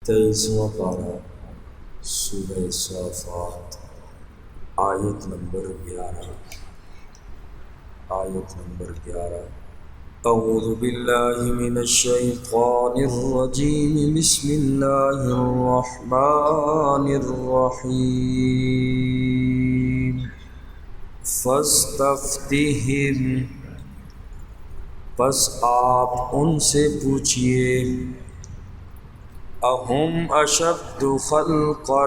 23واں پارہ سورہ صافات آیت نمبر 11 اعوذ باللہ من الشیطان الرجیم بسم اللہ الرحمن الرحیم فاستفتہم پس آپ ان سے پوچھئے اہم اشد خلقا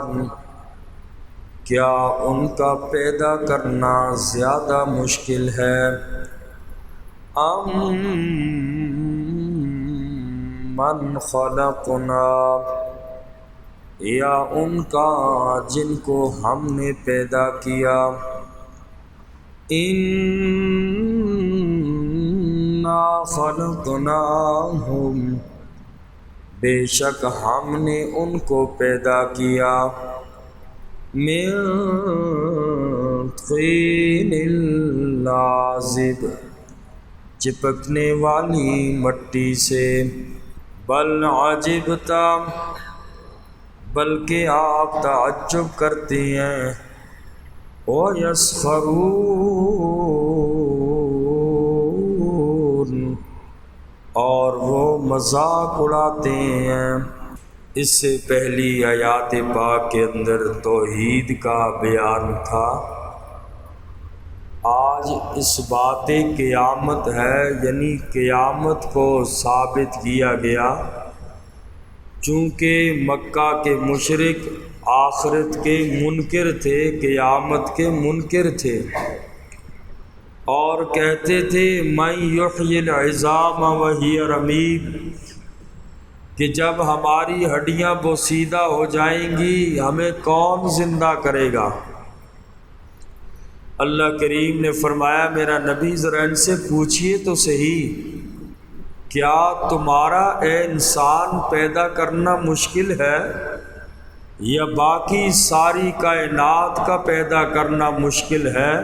کیا ان کا پیدا کرنا زیادہ مشکل ہے ام من خلقنا یا ان کا جن کو ہم نے پیدا کیا انا خلقناہم بے شک ہم نے ان کو پیدا کیا من طین لازب چپکنے والی مٹی سے بل عجبتا بلکہ آپ تعجب کرتے ہیں وَيَسْخَرُونَ اور وہ مذاق اڑاتے ہیں۔ اس سے پہلی آیات پاک کے اندر توحید کا بیان تھا۔ آج اس بات قیامت ہے، یعنی قیامت کو ثابت کیا گیا، چونکہ مکہ کے مشرک آخرت کے منکر تھے، قیامت کے منکر تھے، اور کہتے تھے مَن یحیی العظام وہی رمیم، کہ جب ہماری ہڈیاں بوسیدہ ہو جائیں گی ہمیں کون زندہ کرے گا؟ اللہ کریم نے فرمایا میرا نبی ذرا ان سے پوچھئے تو صحیح، کیا تمہارا اے انسان پیدا کرنا مشکل ہے یا باقی ساری کائنات کا پیدا کرنا مشکل ہے؟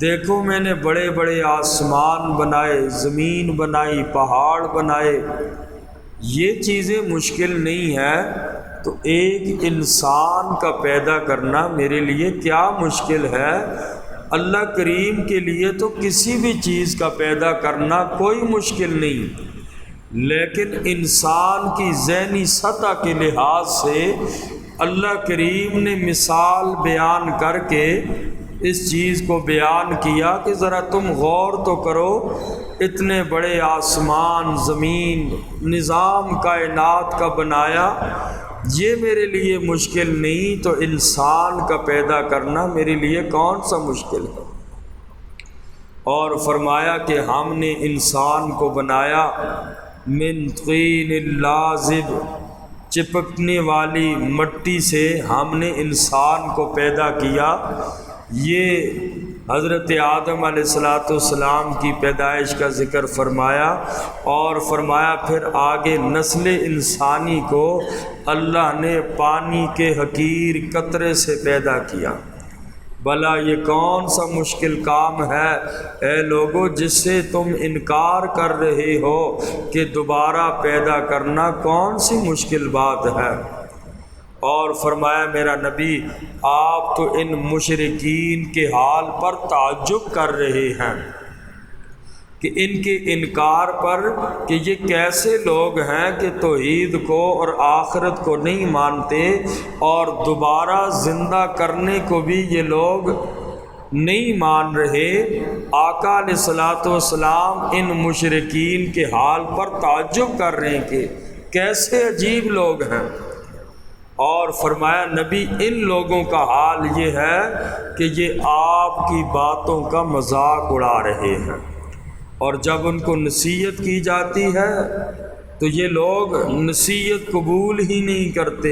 دیکھو میں نے بڑے بڑے آسمان بنائے، زمین بنائی، پہاڑ بنائے، یہ چیزیں مشکل نہیں ہے، تو ایک انسان کا پیدا کرنا میرے لیے کیا مشکل ہے؟ اللہ کریم کے لیے تو کسی بھی چیز کا پیدا کرنا کوئی مشکل نہیں، لیکن انسان کی ذہنی سطح کے لحاظ سے اللہ کریم نے مثال بیان کر کے اس چیز کو بیان کیا کہ ذرا تم غور تو کرو، اتنے بڑے آسمان، زمین، نظام کائنات کا بنایا، یہ میرے لیے مشکل نہیں، تو انسان کا پیدا کرنا میرے لیے کون سا مشکل ہے؟ اور فرمایا کہ ہم نے انسان کو بنایا من طین لازب چپکنے والی مٹی سے ہم نے انسان کو پیدا کیا۔ یہ حضرت آدم علیہ السلام کی پیدائش کا ذکر فرمایا، اور فرمایا پھر آگے نسل انسانی کو اللہ نے پانی کے حقیر قطرے سے پیدا کیا۔ بھلا یہ کون سا مشکل کام ہے اے لوگو جس سے تم انکار کر رہے ہو کہ دوبارہ پیدا کرنا کون سی مشکل بات ہے؟ اور فرمایا میرا نبی آپ تو ان مشرکین کے حال پر تعجب کر رہے ہیں کہ ان کے انکار پر، کہ یہ کیسے لوگ ہیں کہ توحید کو اور آخرت کو نہیں مانتے، اور دوبارہ زندہ کرنے کو بھی یہ لوگ نہیں مان رہے۔ آقا علیہ السلام ان مشرکین کے حال پر تعجب کر رہے ہیں کہ کیسے عجیب لوگ ہیں، اور فرمایا نبی ان لوگوں کا حال یہ ہے کہ یہ آپ کی باتوں کا مذاق اڑا رہے ہیں، اور جب ان کو نصیحت کی جاتی ہے تو یہ لوگ نصیحت قبول ہی نہیں کرتے۔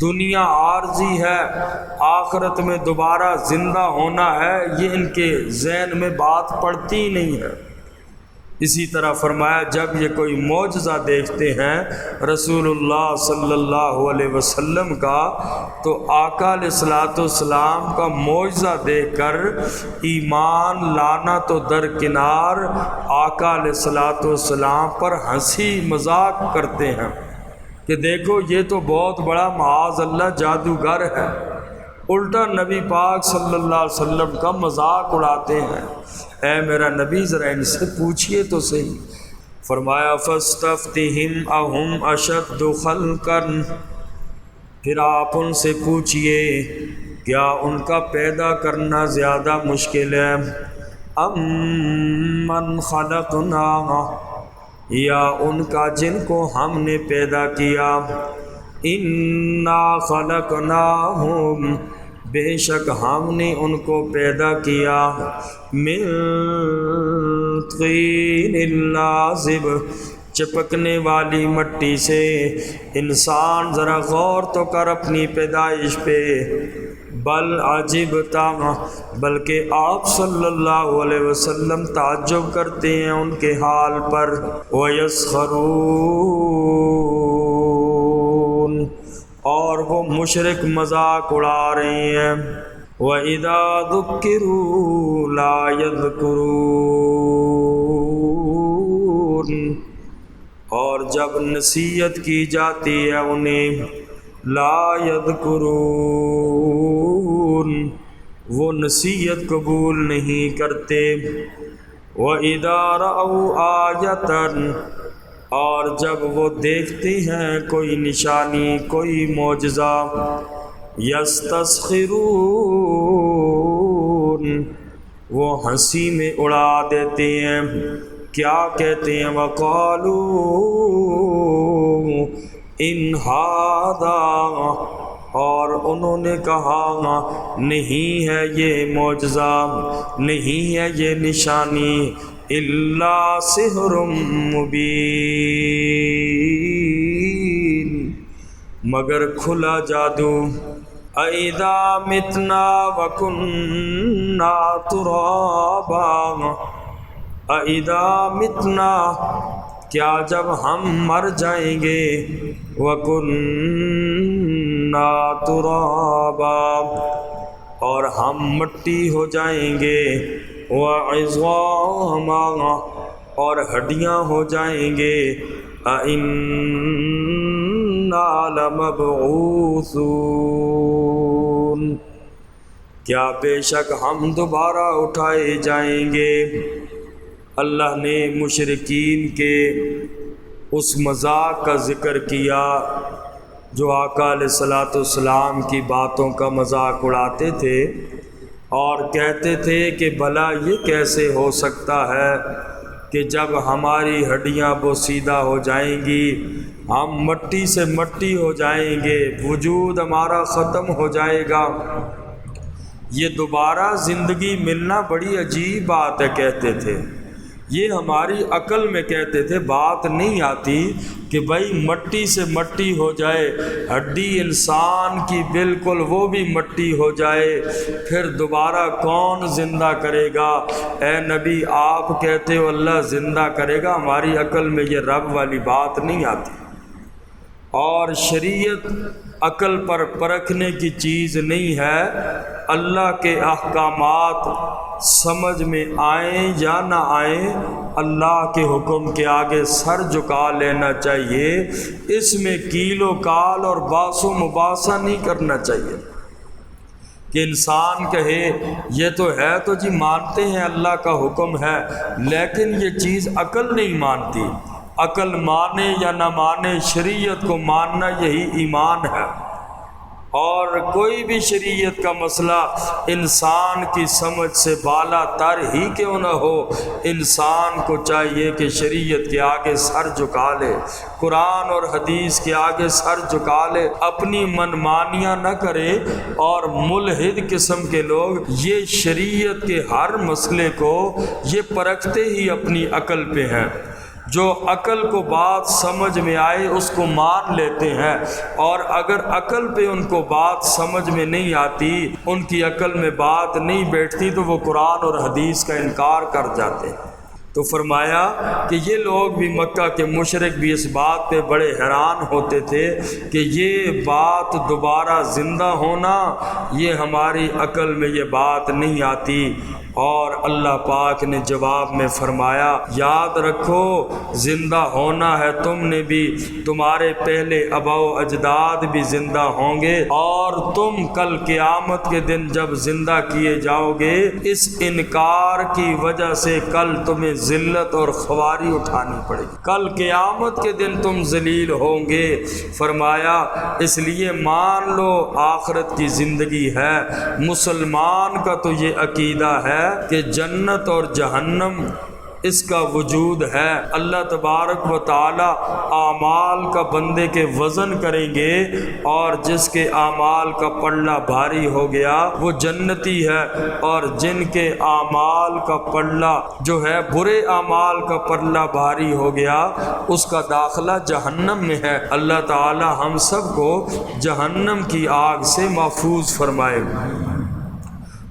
دنیا عارضی ہے، آخرت میں دوبارہ زندہ ہونا ہے، یہ ان کے ذہن میں بات پڑتی ہی نہیں ہے۔ اسی طرح فرمایا جب یہ کوئی معجزہ دیکھتے ہیں رسول اللہ صلی اللہ علیہ وسلم کا، تو آقا علیہ السلام کا معجزہ دیکھ کر ایمان لانا تو درکنار، آقا علیہ السلام پر ہنسی مذاق کرتے ہیں کہ دیکھو یہ تو بہت بڑا معاذ اللہ جادوگر ہے، الٹا نبی پاک صلی اللہ علیہ وسلم کا مذاق اڑاتے ہیں۔ اے میرا نبی ذرا ان سے پوچھئے تو صحیح۔ فرمایا فاستفتہم اہم اشد خلقا، پھر آپ ان سے پوچھئے کیا ان کا پیدا کرنا زیادہ مشکل ہے، ام من خلقنا، یا ان کا جن کو ہم نے پیدا کیا، انا خلقناہم، بے شک ہم نے ان کو پیدا کیا، من طین لازب، چپکنے والی مٹی سے۔ انسان ذرا غور تو کر اپنی پیدائش پہ۔ بل عجبتا، بلکہ آپ صلی اللہ علیہ وسلم تعجب کرتے ہیں ان کے حال پر۔ وَيَسْخَرُونَ، اور وہ مشرک مذاق اڑا رہے ہیں۔ وَإِذَا ذُكِّرُوا لَا يَذْكُرُونَ، اور جب نصیحت کی جاتی ہے انہیں، لا یذکرون، وہ نصیحت قبول نہیں کرتے۔ وَإِذَا رَأَوْا آیَةً، اور جب وہ دیکھتے ہیں کوئی نشانی، کوئی معجزہ، یستسخرون، وہ ہنسی میں اڑا دیتے ہیں۔ کیا کہتے ہیں؟ وَقَالُوا إِنْ هَذَا، اور انہوں نے کہا نہیں ہے یہ معجزہ، نہیں ہے یہ نشانی، إِلَّا سِحْرٌ مُبِينٌ، مگر کھلا جادو۔ أَإِذَا مِتْنَا وَكُنَّا تُرَابًا، أَإِذَا مِتْنَا، کیا جب ہم مر جائیں گے، وَكُنَّا تُرَابًا، اور ہم مٹی ہو جائیں گے، وَعِظَامًا، اور ہڈیاں ہو جائیں گے، أَإِنَّا لَمَبْعُوثُونَ، کیا بے شک ہم دوبارہ اٹھائے جائیں گے۔ اللہ نے مشرکین کے اس مذاق کا ذکر کیا جو آقا علیہ الصلوۃ والسلام کی باتوں کا مذاق اڑاتے تھے اور کہتے تھے کہ بھلا یہ کیسے ہو سکتا ہے کہ جب ہماری ہڈیاں بوسیدہ ہو جائیں گی، ہم مٹی سے مٹی ہو جائیں گے، وجود ہمارا ختم ہو جائے گا، یہ دوبارہ زندگی ملنا بڑی عجیب بات ہے، کہتے تھے۔ یہ ہماری عقل میں کہتے تھے، بات نہیں آتی کہ بھائی مٹی سے مٹی ہو جائے، ہڈی انسان کی بالکل وہ بھی مٹی ہو جائے، پھر دوبارہ کون زندہ کرے گا؟ اے نبی آپ کہتے ہو اللہ زندہ کرے گا، ہماری عقل میں یہ رب والی بات نہیں آتی۔ اور شریعت عقل پر پرکھنے کی چیز نہیں ہے، اللہ کے احکامات سمجھ میں آئیں یا نہ آئیں، اللہ کے حکم کے آگے سر جھکا لینا چاہیے، اس میں کیل و کال اور باس و مباحثہ نہیں کرنا چاہیے کہ انسان کہے یہ تو ہے تو جی مانتے ہیں اللہ کا حکم ہے، لیکن یہ چیز عقل نہیں مانتی۔ عقل مانے یا نہ مانے، شریعت کو ماننا یہی ایمان ہے، اور کوئی بھی شریعت کا مسئلہ انسان کی سمجھ سے بالا تر ہی کیوں نہ ہو، انسان کو چاہیے کہ شریعت کے آگے سر جھکا لے، قرآن اور حدیث کے آگے سر جھکا لے، اپنی منمانیاں نہ کرے۔ اور ملحد قسم کے لوگ یہ شریعت کے ہر مسئلے کو یہ پرکھتے ہی اپنی عقل پہ ہیں، جو عقل کو بات سمجھ میں آئے اس کو مان لیتے ہیں، اور اگر عقل پہ ان کو بات سمجھ میں نہیں آتی، ان کی عقل میں بات نہیں بیٹھتی، تو وہ قرآن اور حدیث کا انکار کر جاتے ہیں۔ تو فرمایا کہ یہ لوگ بھی، مکہ کے مشرک بھی اس بات پہ بڑے حیران ہوتے تھے کہ یہ بات دوبارہ زندہ ہونا، یہ ہماری عقل میں یہ بات نہیں آتی۔ اور اللہ پاک نے جواب میں فرمایا یاد رکھو زندہ ہونا ہے تم نے بھی، تمہارے پہلے آبا و اجداد بھی زندہ ہوں گے، اور تم کل قیامت کے دن جب زندہ کیے جاؤ گے اس انکار کی وجہ سے کل تمہیں ذلت اور خواری اٹھانی پڑے گی، کل قیامت کے دن تم ذلیل ہوں گے۔ فرمایا اس لیے مان لو آخرت کی زندگی ہے، مسلمان کا تو یہ عقیدہ ہے کہ جنت اور جہنم اس کا وجود ہے۔ اللہ تبارک و تعالی اعمال کا بندے کے وزن کریں گے، اور جس کے اعمال کا پلڑا بھاری ہو گیا وہ جنتی ہے، اور جن کے اعمال کا پلڑا جو ہے برے اعمال کا پلڑا بھاری ہو گیا اس کا داخلہ جہنم میں ہے۔ اللہ تعالی ہم سب کو جہنم کی آگ سے محفوظ فرمائے۔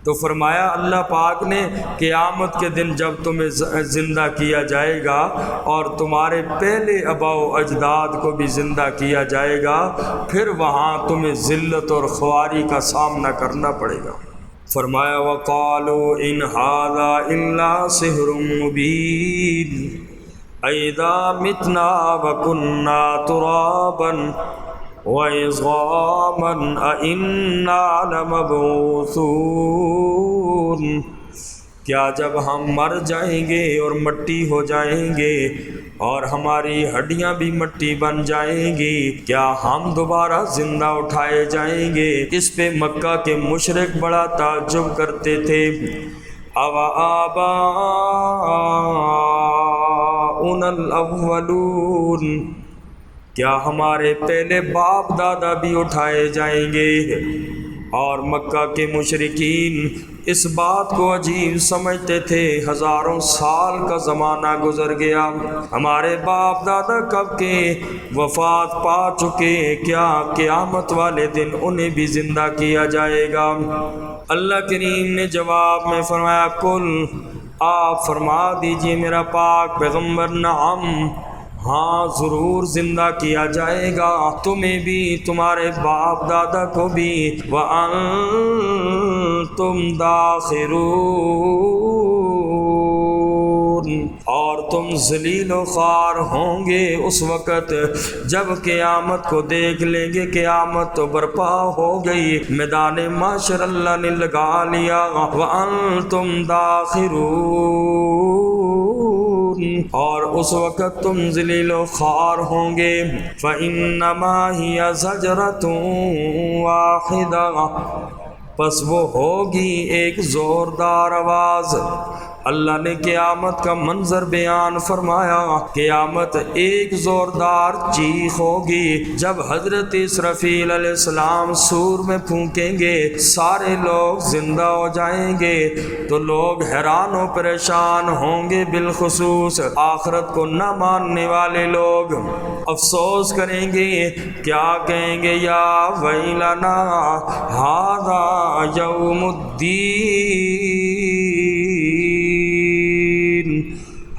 تو فرمایا اللہ پاک نے قیامت کے دن جب تمہیں زندہ کیا جائے گا اور تمہارے پہلے آبا و اجداد کو بھی زندہ کیا جائے گا، پھر وہاں تمہیں ذلت اور خواری کا سامنا کرنا پڑے گا۔ فرمایا وَقَالُوا إِنْ هَذَا إِلَّا سِحْرٌ مُبِينٌ أَإِذَا مِتْنَا وَكُنَّا تُرَابًا وَعِظَامًا أَإِنَّا لَمَبْعُوثُونَ، کیا جب ہم مر جائیں گے اور مٹی ہو جائیں گے اور ہماری ہڈیاں بھی مٹی بن جائیں گی، کیا ہم دوبارہ زندہ اٹھائے جائیں گے؟ اس پہ مکہ کے مشرک بڑا تعجب کرتے تھے۔ آباؤنا الاولون، کیا ہمارے پہلے باپ دادا بھی اٹھائے جائیں گے؟ اور مکہ کے مشرکین اس بات کو عجیب سمجھتے تھے۔ ہزاروں سال کا زمانہ گزر گیا، ہمارے باپ دادا کب کے وفات پا چکے، کیا قیامت والے دن انہیں بھی زندہ کیا جائے گا؟ اللہ کریم نے جواب میں فرمایا کل، آپ فرما دیجئے میرا پاک پیغمبر، نعم، ہاں ضرور زندہ کیا جائے گا، تمہیں بھی تمہارے باپ دادا کو بھی، وَأَنْتُمْ دَاخِرُونَ، اور تم ذلیل و خوار ہوں گے اس وقت جب قیامت کو دیکھ لیں گے۔ قیامت تو برپا ہو گئی، میدان محشر اللہ نے لگا لیا، وَأَنْتُمْ دَاخِرُونَ، اور اس وقت تم ذلیل و خوار ہوں گے۔ فَإِنَّمَا هِيَ زَجْرَةٌ وَاحِدَةٌ، پس وہ ہوگی ایک زوردار آواز۔ اللہ نے قیامت کا منظر بیان فرمایا، قیامت ایک زوردار چیخ ہوگی جب حضرت اسرافیل علیہ السلام سور میں پھونکیں گے، سارے لوگ زندہ ہو جائیں گے، تو لوگ حیران و پریشان ہوں گے، بالخصوص آخرت کو نہ ماننے والے لوگ افسوس کریں گے، کیا کہیں گے؟ یا ویلنا ھذا یوم الدین،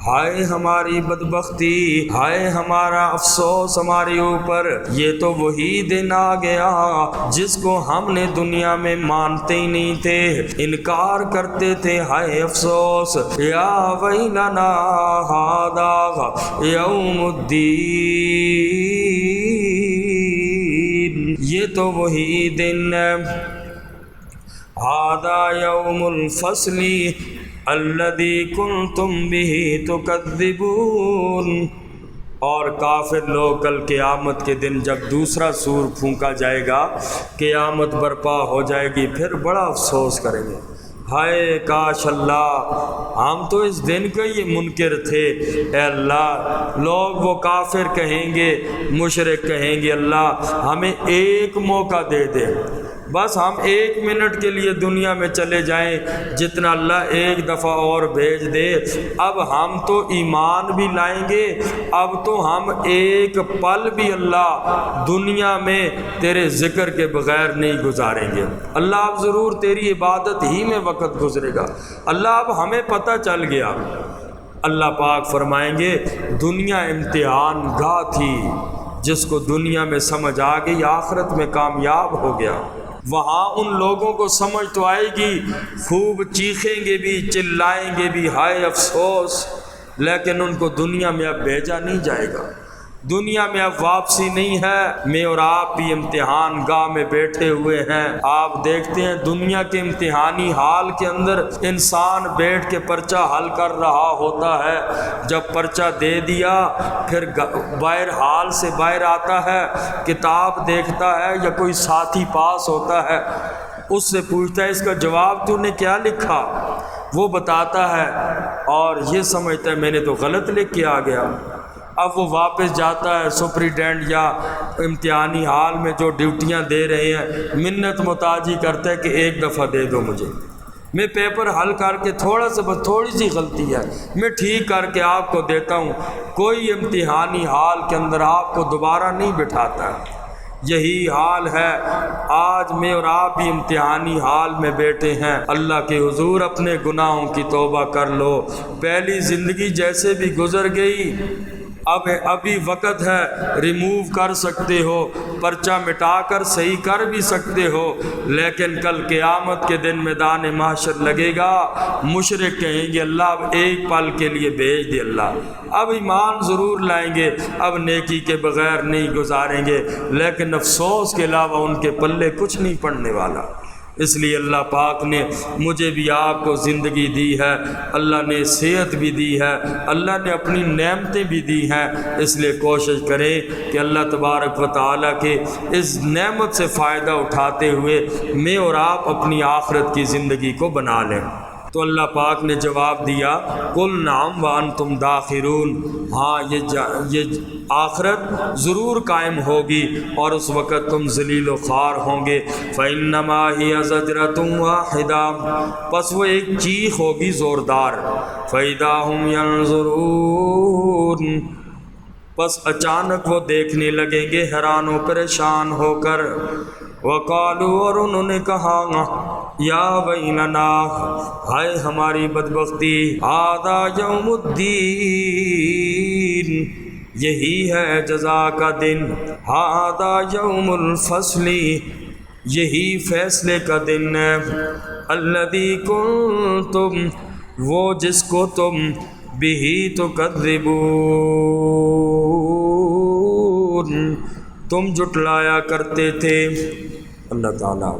ہائے ہماری بدبختی، ہائے ہمارا افسوس ہمارے اوپر، یہ تو وہی دن آ گیا جس کو ہم نے دنیا میں مانتے ہی نہیں تھے، انکار کرتے تھے، ہائے افسوس، یا ویلنا ھذا یوم الدین، یہ تو وہی دن ہے، ھذا یوم الفصل الذی کنتم بہ تکذبون، اور کافر لوگ کل قیامت کے دن جب دوسرا سور پھونکا جائے گا، قیامت برپا ہو جائے گی، پھر بڑا افسوس کریں گے، ہائے کاش اللہ ہم تو اس دن کا یہ منکر تھے، اے اللہ لوگ وہ کافر کہیں گے، مشرک کہیں گے، اللہ ہمیں ایک موقع دے دے، بس ہم 1 منٹ کے لیے دنیا میں چلے جائیں، جتنا اللہ ایک دفعہ اور بھیج دے، اب ہم تو ایمان بھی لائیں گے، اب تو ہم ایک پل بھی اللہ دنیا میں تیرے ذکر کے بغیر نہیں گزاریں گے، اللہ اب ضرور تیری عبادت ہی میں وقت گزرے گا، اللہ اب ہمیں پتہ چل گیا۔ اللہ پاک فرمائیں گے دنیا امتحان گاہ تھی، جس کو دنیا میں سمجھ آ گئی آخرت میں کامیاب ہو گیا، وہاں ان لوگوں کو سمجھ تو آئے گی، خوب چیخیں گے بھی، چلائیں گے بھی، ہائے افسوس، لیکن ان کو دنیا میں اب بھیجا نہیں جائے گا، دنیا میں اب واپسی نہیں ہے۔ میں اور آپ بھی امتحان گاہ میں بیٹھے ہوئے ہیں، آپ دیکھتے ہیں دنیا کے امتحانی حال کے اندر انسان بیٹھ کے پرچہ حل کر رہا ہوتا ہے، جب پرچہ دے دیا پھر باہر حال سے باہر آتا ہے، کتاب دیکھتا ہے یا کوئی ساتھی پاس ہوتا ہے، اس سے پوچھتا ہے اس کا جواب تو نے کیا لکھا، وہ بتاتا ہے اور یہ سمجھتا ہے میں نے تو غلط لکھ کے آ گیا۔ اب وہ واپس جاتا ہے، سپریڈنٹ یا امتحانی حال میں جو ڈیوٹیاں دے رہے ہیں منت محتاجی کرتا ہے کہ ایک دفعہ دے دو مجھے، میں پیپر حل کر کے تھوڑی سی غلطی ہے میں ٹھیک کر کے آپ کو دیتا ہوں۔ کوئی امتحانی حال کے اندر آپ کو دوبارہ نہیں بٹھاتا ہے۔ یہی حال ہے آج میں اور آپ بھی امتحانی حال میں بیٹھے ہیں۔ اللہ کے حضور اپنے گناہوں کی توبہ کر لو، پہلی زندگی جیسے بھی گزر گئی، ابھی وقت ہے، ریموو کر سکتے ہو، پرچہ مٹا کر صحیح کر بھی سکتے ہو، لیکن کل قیامت کے دن میدان محشر لگے گا، مشرک کہیں گے اللہ اب ایک پل کے لیے بھیج دے اللہ، اب ایمان ضرور لائیں گے، اب نیکی کے بغیر نہیں گزاریں گے، لیکن افسوس کے علاوہ ان کے پلے کچھ نہیں پڑنے والا۔ اس لیے اللہ پاک نے مجھے بھی آپ کو زندگی دی ہے، اللہ نے صحت بھی دی ہے، اللہ نے اپنی نعمتیں بھی دی ہیں، اس لیے کوشش کریں کہ اللہ تبارک و تعالیٰ کے اس نعمت سے فائدہ اٹھاتے ہوئے میں اور آپ اپنی آخرت کی زندگی کو بنا لیں۔ تو اللہ پاک نے جواب دیا قُلْ نَعَمْ وَأَنْتُمْ دَاخِرُونَ، ہاں یہ آخرت ضرور قائم ہوگی اور اس وقت تم ذلیل و خوار ہوں گے۔ فَإِنَّمَا هِيَ زَجْرَةٌ وَاحِدَةٌ، پس وہ ایک چیخ ہوگی زوردار۔ فَإِذَا هُمْ يَنظُرُونَ، پس اچانک وہ دیکھنے لگیں گے حیران و پریشان ہو کر۔ وَقَالُوا، اور انہوں نے کہا یا ویلنا، ہائے ہماری بدبختی، ھذا یوم الدین، یہی ہے جزا کا دن، ھذا یوم الفصل، یہی فیصلے کا دن ہے، الذی کنتم، وہ جس کو تم بہ تکذبون، تم جھٹلایا کرتے تھے۔ اللہ تعالیٰ